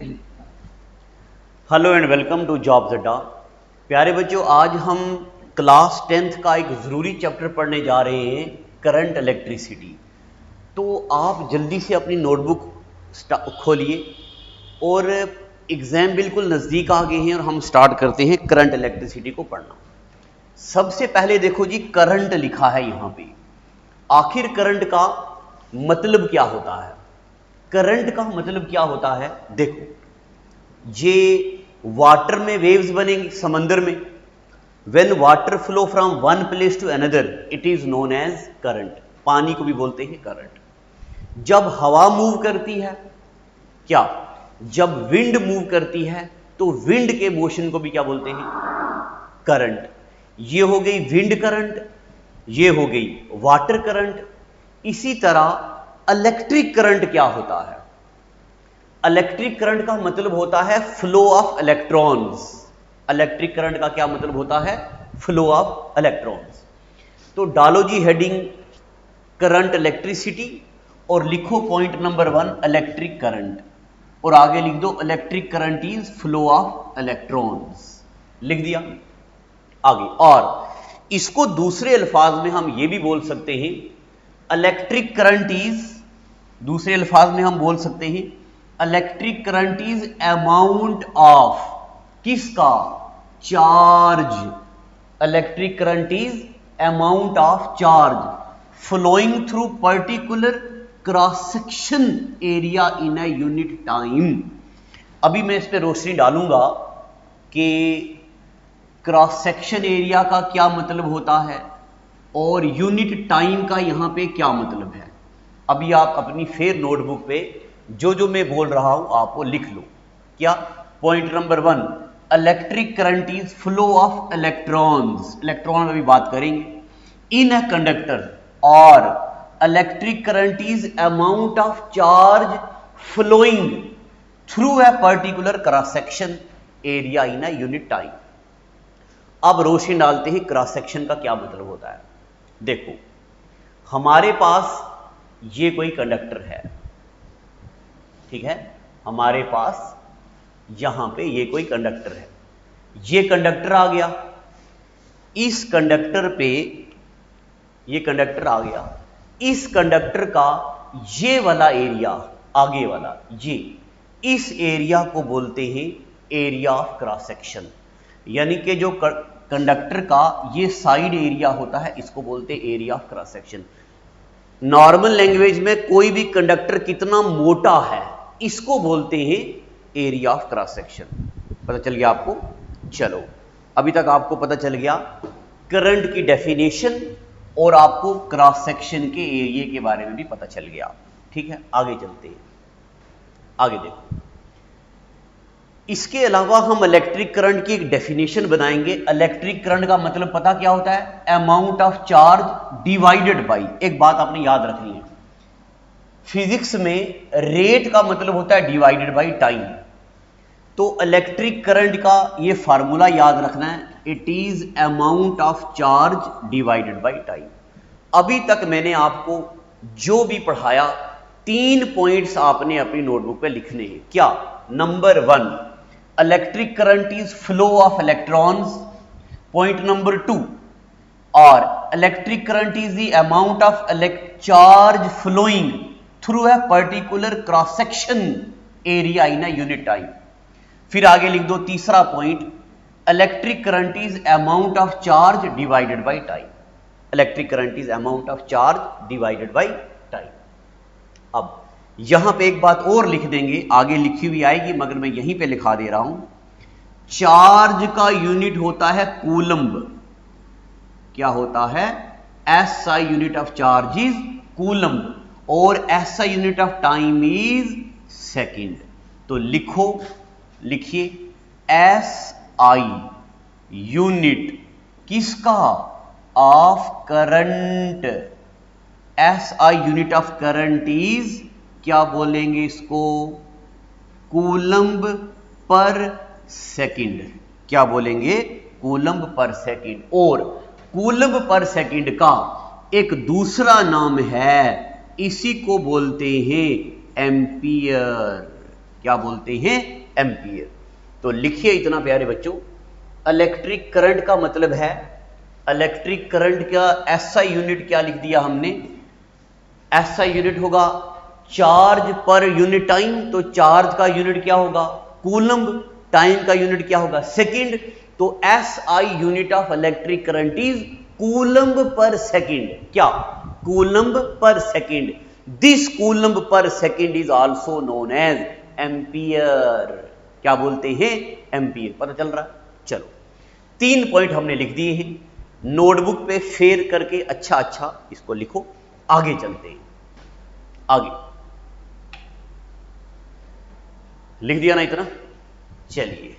Hello and welcome to jobs Adda. प्यारे बच्चों, आज हम क्लास 10th का एक ज़रूरी चैप्टर पढ़ने जा रहे हैं, करंट इलेक्ट्रिसिटी। तो आप जल्दी से अपनी नोटबुक खोलिए और एग्ज़ाम बिल्कुल नज़दीक आ गए हैं और हम स्टार्ट करते हैं करंट इलेक्ट्रिसिटी को पढ़ना। सबसे पहले देखो जी, करंट लिखा है यहाँ पे। आखिर करंट का मतलब क्या होता है? करंट का मतलब क्या होता है? देखो, ये वाटर में वेव्स बनेंगी समंदर में। When water flow from one place to another it is known as current. पानी को भी बोलते हैं करंट। जब हवा मूव करती है, क्या जब विंड मूव करती है तो विंड के मोशन को भी क्या बोलते हैं? करंट। ये हो गई विंड करंट, ये हो गई वाटर करंट। इसी तरह इलेक्ट्रिक करंट क्या होता है? इलेक्ट्रिक करंट का मतलब होता है flow of electrons. Electric current का क्या मतलब होता है? Flow of electrons. तो डालो जी हेडिंग करंट इलेक्ट्रिसिटी और लिखो पॉइंट नंबर 1 इलेक्ट्रिक करंट, और आगे लिख दो electric current is flow of electrons. लिख दिया आगे। और इसको दूसरे अल्फाज में हम ये भी बोल सकते हैं, इलेक्ट्रिक करंट इज, दूसरे अल्फाज में हम बोल सकते हैं electric current is amount of, किसका? Charge. Electric current is amount of charge flowing through particular cross section area in a unit time. अभी मैं इस पे रोशनी डालूंगा कि क्रॉस सेक्शन एरिया का क्या मतलब होता है और यूनिट टाइम का यहां पे क्या मतलब है। अभी आप अपनी फेयर नोटबुक पे जो जो मैं बोल रहा हूं आपको लिख लो। क्या? Point number 1 electric current is flow of electrons, electron में भी बात करेंगे, इन अ कंडक्टर। और electric current is amount of charge flowing through a particular cross section area in a unit time. अब रोशनी डालते ही क्रॉस सेक्शन का क्या मतलब होता है। देखो, हमारे पास ये कोई कंडक्टर है, ठीक है, हमारे पास यहां पे ये कोई कंडक्टर है। ये कंडक्टर आ गया, इस कंडक्टर पे ये कंडक्टर आ गया, इस कंडक्टर का ये वाला एरिया, आगे वाला ये, इस एरिया को बोलते हैं एरिया ऑफ क्रॉस सेक्शन। यानी कि जो कंडक्टर का ये साइड एरिया होता है इसको बोलते हैं area of cross section. Normal language में कोई भी कंडक्टर कितना मोटा है इसको बोलते हैं एरिया ऑफ क्रॉस सेक्शन। पता चल गया आपको? चलो, अभी तक आपको पता चल गया करंट की डेफिनेशन और आपको क्रॉस सेक्शन के एरिया के बारे में भी पता चल गया। ठीक है, आगे चलते हैं। आगे देखो, इसके अलावा हम इलेक्ट्रिक करंट की एक डेफिनेशन बनाएंगे। इलेक्ट्रिक करंट का मतलब पता क्या होता है? Amount of charge divided by, एक बात आपने याद रखनी है, फिजिक्स में रेट का मतलब होता है डिवाइडेड बाई टाइम। तो इलेक्ट्रिक करंट का ये फार्मूला याद रखना है, it is amount of charge divided by time. अभी तक मैंने आपको जो भी पढ़ाया 3 पॉइंट्स आपने अपनी नोटबुक पे लिखने हैं। क्या? Number 1 electric current is flow of electrons. Point number 2, और electric current is the amount of charge flowing through a particular cross section area in a unit time. फिर आगे लिख दो तीसरा point, electric current is amount of charge divided by time. Electric current is amount of charge divided by time. अब यहां पे एक बात और लिख देंगे, आगे लिखी हुई आएगी मगर मैं यहीं पे लिखा दे रहा हूं। चार्ज का यूनिट होता है कूलम्ब। क्या होता है? SI unit of charge is coulomb और SI unit of time is second. तो लिखो, लिखिए एसआई यूनिट किसका? Of current. SI unit of current is, क्या बोलेंगे इसको? Coulomb per second. क्या बोलेंगे? Coulomb per second. और कूलम्ब पर सेकंड का एक दूसरा नाम है, इसी को बोलते हैं एम्पियर। क्या बोलते हैं? एम्पियर। तो लिखिए इतना प्यारे बच्चों, इलेक्ट्रिक करंट का मतलब है, इलेक्ट्रिक करंट का एसआई यूनिट क्या लिख दिया हमने? एसआई यूनिट होगा चार्ज पर यूनिट टाइम। तो चार्ज का यूनिट क्या होगा? कूलम्ब। टाइम का यूनिट क्या होगा? सेकंड। तो SI unit of electric current is coulomb per second. क्या? Coulomb per second. This coulomb per second is also known as ampere. क्या बोलते हैं? एम्पियर। पता चल रहा है? चलो 3 पॉइंट हमने लिख दिए हैं, नोटबुक पे फेर करके अच्छा इसको लिखो। आगे चलते हैं, आगे लिख दिया ना इतना? चलिए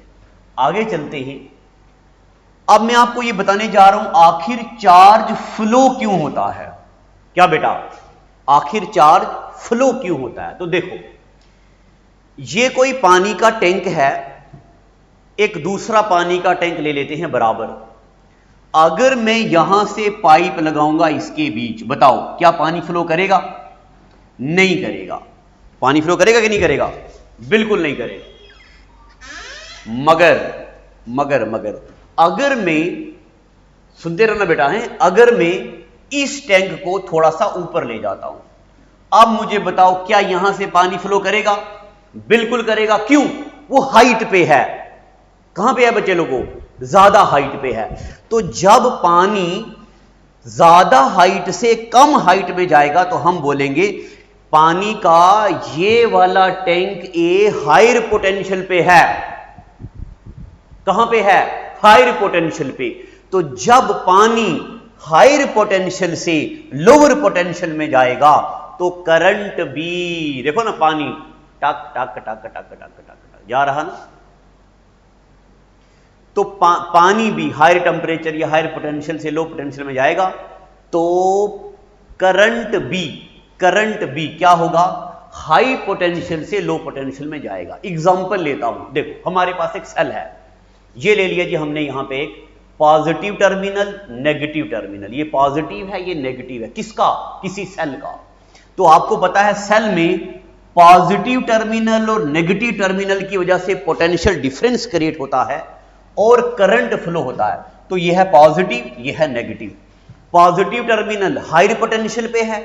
आगे चलते हैं। अब मैं आपको यह बताने जा रहा हूं आखिर चार्ज फ्लो क्यों होता है। क्या बेटा? आखिर चार्ज फ्लो क्यों होता है? तो देखो, ये कोई पानी का टैंक है, एक दूसरा पानी का टैंक ले लेते हैं बराबर। अगर मैं यहां से पाइप लगाऊंगा इसके बीच, बताओ क्या पानी फ्लो करेगा? नहीं करेगा। पानी फ्लो करेगा कि नहीं करेगा? बिल्कुल नहीं करेगा। मगर अगर मैं, सुनते रहना बेटा है, अगर मैं इस टैंक को थोड़ा सा ऊपर ले जाता हूं, अब मुझे बताओ क्या यहां से पानी फ्लो करेगा? बिल्कुल करेगा। क्यों? वो हाइट पे है। कहां पे है बच्चे लोगों? ज्यादा हाइट पे है। तो जब पानी ज्यादा हाइट से कम हाइट में जाएगा तो हम बोलेंगे पानी का ये वाला टैंक ए हायर पोटेंशियल पे है। कहां पे है? हायर पोटेंशियल पे। तो जब पानी हायर पोटेंशियल से लोअर पोटेंशियल में जाएगा तो करंट भी, देखो ना, पानी टक टक टक टक टक टक जा रहा ना। तो पानी भी हायर टेम्परेचर या हायर पोटेंशियल से लो पोटेंशियल में जाएगा तो करंट भी क्या होगा? हाई पोटेंशियल से लो पोटेंशियल में जाएगा। एग्जांपल लेता हूं, देखो हमारे पास एक सेल है, ये ले लिया जी हमने यहां पे एक पॉजिटिव टर्मिनल, नेगेटिव टर्मिनल। ये पॉजिटिव है, ये नेगेटिव है। किसका? किसी सेल का। तो आपको पता है सेल में पॉजिटिव टर्मिनल और नेगेटिव टर्मिनल की वजह से पोटेंशियल डिफरेंस क्रिएट होता है और करंट फ्लो होता है। तो यह है पॉजिटिव, यह है negative. Positive terminal high potential पे है,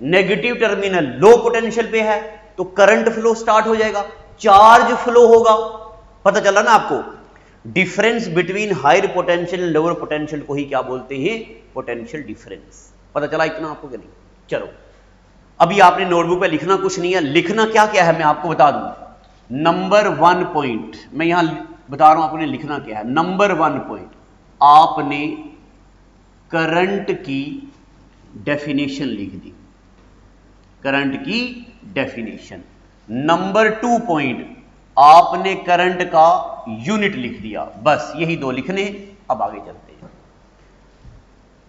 नेगेटिव टर्मिनल लो पोटेंशियल पे है, तो करंट फ्लो स्टार्ट हो जाएगा, चार्ज फ्लो होगा। पता चला ना आपको? Difference between higher potential and lower potential को ही क्या बोलते हैं? Potential difference. पता चला इतना आपको कि नहीं? चलो अभी आपने नोटबुक पे लिखना कुछ नहीं है, लिखना क्या क्या है मैं आपको बता दूं। नंबर 1 पॉइंट मैं यहां बता रहा हूं, आपने लिखना क्या है। नंबर 1 पॉइंट, आपने करंट की डेफिनेशन लिख दी, करंट की डेफिनेशन। नंबर 2 पॉइंट, आपने करंट का यूनिट लिख दिया। बस यही 2 लिखने। अब आगे चलते हैं।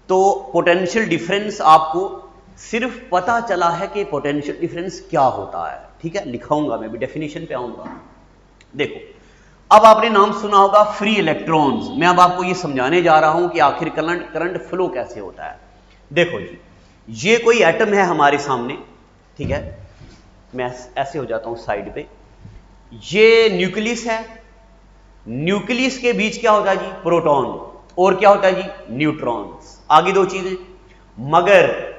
तो पोटेंशियल डिफरेंस आपको सिर्फ पता चला है कि पोटेंशियल डिफरेंस क्या होता है, ठीक है? लिखाऊंगा मैं भी, डेफिनेशन पे आऊंगा। देखो अब आपने नाम सुना होगा फ्री इलेक्ट्रॉन्स। मैं अब आपको ये समझाने जा रहा हूं कि आखिर करंट फ्लो कैसे होता है। देखो जी, ये कोई एटम है हमारे सामने, ठीक है? मैं ऐसे हो जाता हूं साइड पे। ये न्यूक्लियस है, न्यूक्लियस के बीच क्या होता है जी? प्रोटॉन। और क्या होता है जी? न्यूट्रॉन्स। आगे 2 चीजें। मगर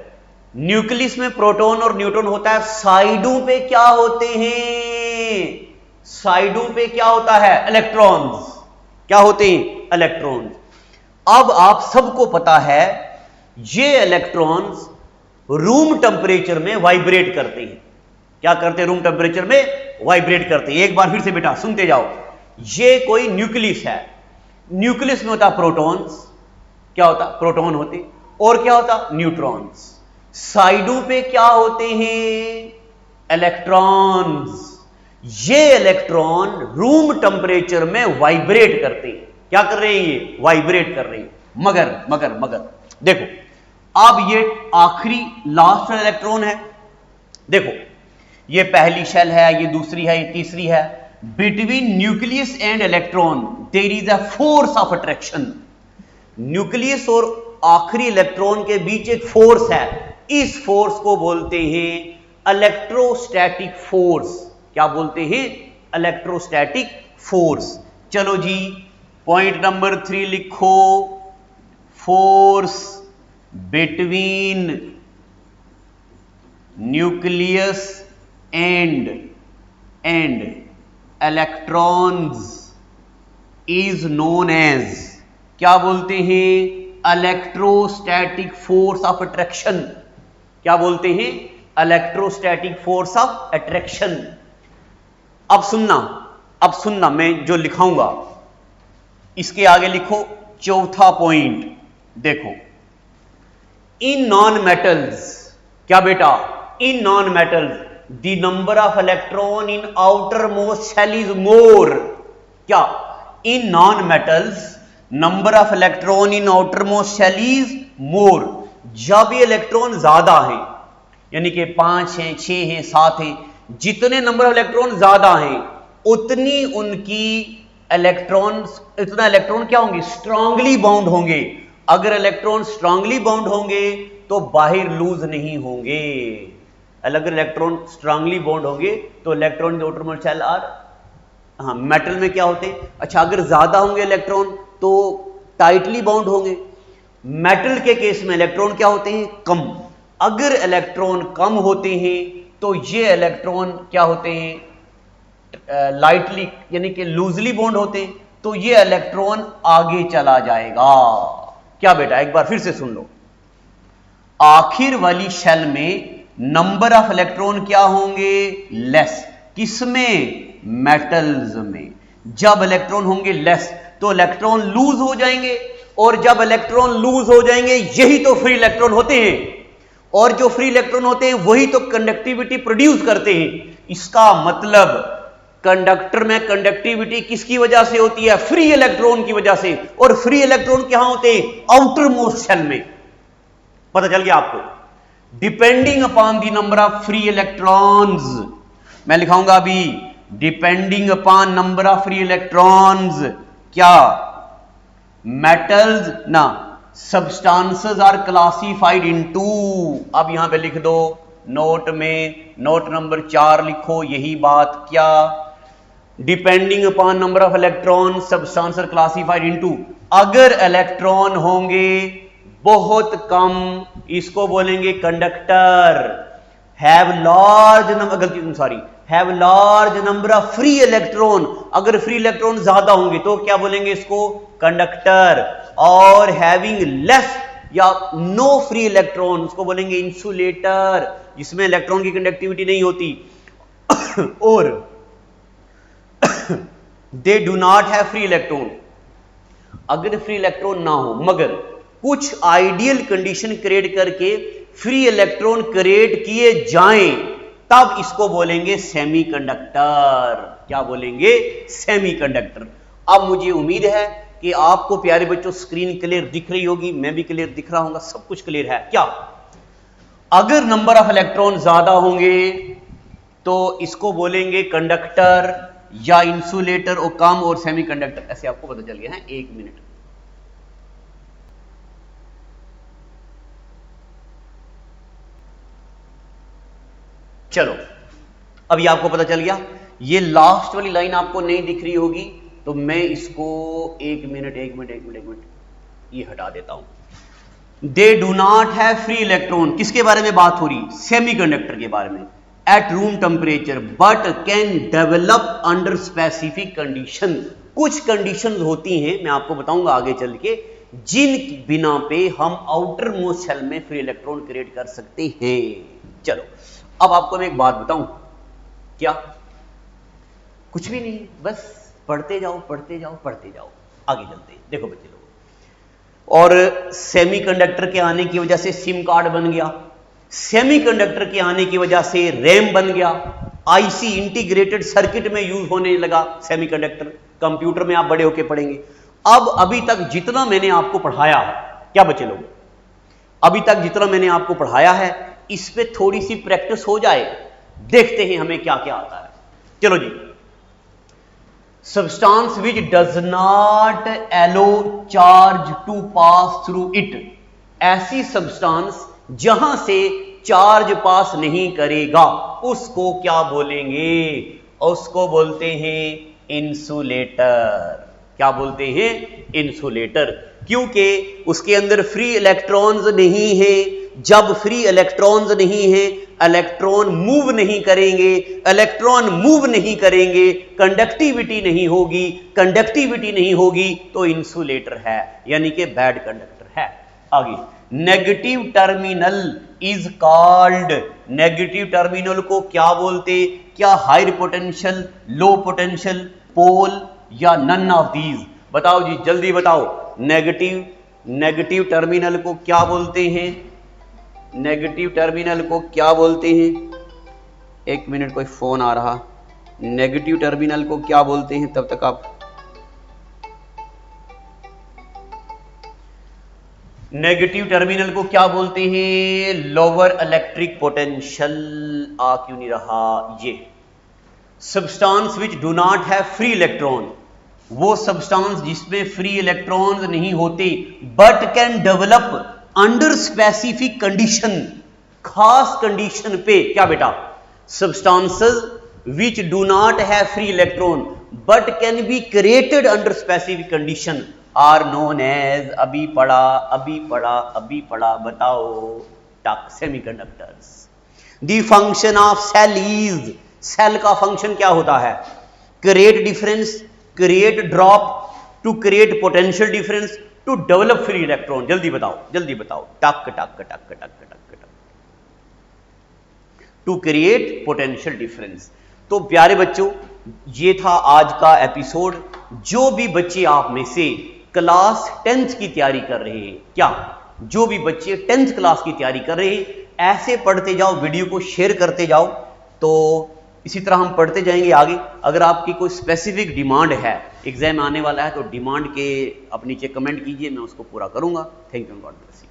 न्यूक्लियस में प्रोटॉन और न्यूट्रॉन होता है, साइडों पे क्या होते हैं? साइडों पे क्या होता है? इलेक्ट्रॉन्स। क्या होते हैं? इलेक्ट्रॉन्स। अब आप सबको पता है ये इलेक्ट्रॉन्स रूम टेंपरेचर में वाइब्रेट करते हैं। क्या करते हैं? रूम टेंपरेचर में वाइब्रेट करते हैं। एक बार फिर से बेटा सुनते जाओ। ये कोई न्यूक्लियस है, न्यूक्लियस में होता प्रोटॉन्स। क्या होता? प्रोटॉन होते। और क्या होता? न्यूट्रॉन्स। साइडों पे क्या होते हैं? इलेक्ट्रॉन्स। ये इलेक्ट्रॉन रूम टेंपरेचर में वाइब्रेट करते हैं। क्या कर रहे हैं? ये वाइब्रेट कर रहे हैं। मगर देखो, अब ये आखिरी लास्ट इलेक्ट्रॉन है। देखो ये पहली शेल है, ये दूसरी है, ये तीसरी है। Between nucleus and electron there is a force of attraction. Nucleus और आखिरी इलेक्ट्रॉन के बीच एक फोर्स है। इस फोर्स को बोलते हैं इलेक्ट्रोस्टैटिक फोर्स। क्या बोलते हैं? Electrostatic force. चलो जी, पॉइंट नंबर 3 लिखो, force between nucleus and electrons is known as, क्या बोलते हैं? Electrostatic force of attraction. क्या बोलते हैं? Electrostatic force of attraction. अब सुनना मैं जो लिखाऊंगा इसके आगे लिखो चौथा पॉइंट। देखो, इन नॉन मेटल्स, क्या बेटा? In non metals the number of electron in outermost shell is more. क्या? In non metals number of electron in outermost shell is more. जब ये इलेक्ट्रॉन ज्यादा है, यानी कि 5 हैं, 6 हैं, 7 हैं, जितने नंबर ऑफ इलेक्ट्रॉन ज्यादा हैं उतनी उनकी इतना इलेक्ट्रॉन क्या होंगे? स्ट्रांगली बाउंड होंगे। अगर इलेक्ट्रॉन स्ट्रांगली बाउंड होंगे तो बाहर लूज नहीं होंगे। अगर इलेक्ट्रॉन स्ट्रांगली बाउंड होंगे तो इलेक्ट्रॉन के आउटर मोस्ट शेल आर, हाँ, मेटल में क्या होते हैं? अच्छा, अगर ज्यादा होंगे इलेक्ट्रॉन तो टाइटली बाउंड होंगे। मेटल के केस में इलेक्ट्रॉन क्या होते हैं? कम। अगर इलेक्ट्रॉन कम होते हैं तो ये इलेक्ट्रॉन क्या होते हैं? लाइटली यानी कि लूजली बॉन्ड होते हैं, तो ये इलेक्ट्रॉन आगे चला जाएगा। क्या बेटा? एक बार फिर से सुन लो, आखिर वाली शेल में नंबर ऑफ इलेक्ट्रॉन क्या होंगे? लेस। किसमें? मेटल्स में। जब इलेक्ट्रॉन होंगे लेस तो इलेक्ट्रॉन लूज हो जाएंगे, और जब इलेक्ट्रॉन लूज हो जाएंगे यही तो फ्री इलेक्ट्रॉन होते हैं, और जो फ्री इलेक्ट्रॉन होते हैं वही तो कंडक्टिविटी प्रोड्यूस करते हैं। इसका मतलब कंडक्टर में कंडक्टिविटी किसकी वजह से होती है? फ्री इलेक्ट्रॉन की वजह से। और फ्री इलेक्ट्रॉन कहां होते हैं? आउटर मोस्ट शेल में। पता चल गया आपको? Depending upon the number of free electrons, मैं लिखाऊंगा अभी, depending upon number of free electrons, क्या? मेटल्स ना, सब्सटेंसेस आर क्लासिफाइड इनटू। अब यहां पे लिख दो नोट में, नोट नंबर 4 लिखो यही बात। क्या? Depending upon number of electron substance are classified into. अगर इलेक्ट्रॉन होंगे बहुत कम, इसको बोलेंगे conductor. Have large number of free electron, अगर फ्री इलेक्ट्रॉन ज्यादा होंगे तो क्या बोलेंगे? इसको कंडक्टर। और हैविंग लेस या नो फ्री इलेक्ट्रॉन, उसको बोलेंगे इंसुलेटर, जिसमें इलेक्ट्रॉन की कंडक्टिविटी नहीं होती। और they do not have free electron, अगर फ्री इलेक्ट्रॉन ना हो मगर कुछ आइडियल कंडीशन क्रिएट करके फ्री इलेक्ट्रॉन क्रिएट किए जाएं, तब इसको बोलेंगे सेमीकंडक्टर। क्या बोलेंगे? सेमीकंडक्टर। अब मुझे उम्मीद है कि आपको प्यारे बच्चों स्क्रीन क्लियर दिख रही होगी, मैं भी क्लियर दिख रहा हूं, सब कुछ क्लियर है। क्या? अगर नंबर ऑफ इलेक्ट्रॉन ज्यादा होंगे तो इसको बोलेंगे कंडक्टर या इंसुलेटर, और कम और सेमीकंडक्टर। ऐसे आपको पता चल गया है। 1 मिनट, चलो अभी आपको पता चल गया। ये लास्ट वाली लाइन आपको नहीं दिख रही होगी तो मैं इसको 1 मिनट ये हटा देता हूं। They do not have free electron, किसके बारे में बात हो रही? सेमीकंडक्टर के बारे में। At room temperature but can develop under specific condition. कुछ कंडीशंस होती हैं, मैं आपको बताऊंगा आगे चल के, जिन बिना पे हम आउटर मोस्ट शेल में फ्री इलेक्ट्रॉन क्रिएट कर सकते हैं। चलो अब आपको मैं एक बात बताऊं। क्या? कुछ भी नहीं, बस पढ़ते जाओ। आगे चलते हैं। देखो बच्चे लोग, और सेमीकंडक्टर के आने की वजह से सिम कार्ड बन गया, सेमीकंडक्टर के आने की वजह से रैम बन गया, आईसी इंटीग्रेटेड सर्किट में यूज होने लगा सेमीकंडक्टर। कंप्यूटर में आप बड़े होके पढ़ेंगे। अब अभी तक जितना मैंने आपको पढ़ाया है, क्या बच्चे लोग, अभी तक जितना मैंने आपको पढ़ाया है इस पे थोड़ी सी प्रैक्टिस हो जाए, देखते हैं हमें क्या क्या आता है। चलो जी, substance which does not allow charge to pass through it, ऐसी सब्सटेंस जहां से चार्ज पास नहीं करेगा उसको क्या बोलेंगे? उसको बोलते हैं इंसुलेटर। क्या बोलते हैं? इंसुलेटर। क्योंकि उसके अंदर फ्री इलेक्ट्रॉन्स नहीं है। जब फ्री इलेक्ट्रॉन्स नहीं है, इलेक्ट्रॉन मूव नहीं करेंगे, इलेक्ट्रॉन मूव नहीं करेंगे, कंडक्टिविटी नहीं होगी, कंडक्टिविटी नहीं होगी तो इंसुलेटर है, यानी कि बैड कंडक्टर है। आगे, negative terminal is called, negative terminal को क्या बोलते? क्या हायर पोटेंशियल, लो पोटेंशियल, पोल या नन ऑफ दीज? बताओ जी, जल्दी बताओ। नेगेटिव टर्मिनल को क्या बोलते हैं? नेगेटिव टर्मिनल को क्या बोलते हैं? एक मिनट, कोई फोन आ रहा। नेगेटिव टर्मिनल को क्या बोलते हैं? तब तक आप, नेगेटिव टर्मिनल को क्या बोलते हैं? Lower electric potential. आ क्यों नहीं रहा? ये substance which do not have free electron, वो सब्सटेंस जिसमें फ्री इलेक्ट्रॉन्स नहीं होते, but can develop under specific condition, खास कंडीशन पे। क्या बेटा? Substances which do not have free electron but can be created under specific condition are known as, अभी पढ़ा, बताओ, टक, semiconductors. The function of cell is, cell का function क्या होता है? Create difference, create drop, to create potential difference, to develop free electron. जल्दी बताओ, टक, टू क्रिएट पोटेंशियल डिफरेंस। तो प्यारे बच्चों, ये था आज का एपिसोड। जो भी बच्चे आप में से क्लास 10th की तैयारी कर रहे हैं, क्या जो भी बच्चे 10th क्लास की तैयारी कर रहे हैं, ऐसे पढ़ते जाओ, वीडियो को शेयर करते जाओ, तो इसी तरह हम पढ़ते जाएंगे आगे। अगर आपकी कोई स्पेसिफिक डिमांड है, एग्जाम आने वाला है, तो डिमांड के आप नीचे कमेंट कीजिए, मैं उसको पूरा करूंगा। Thank you, God bless you.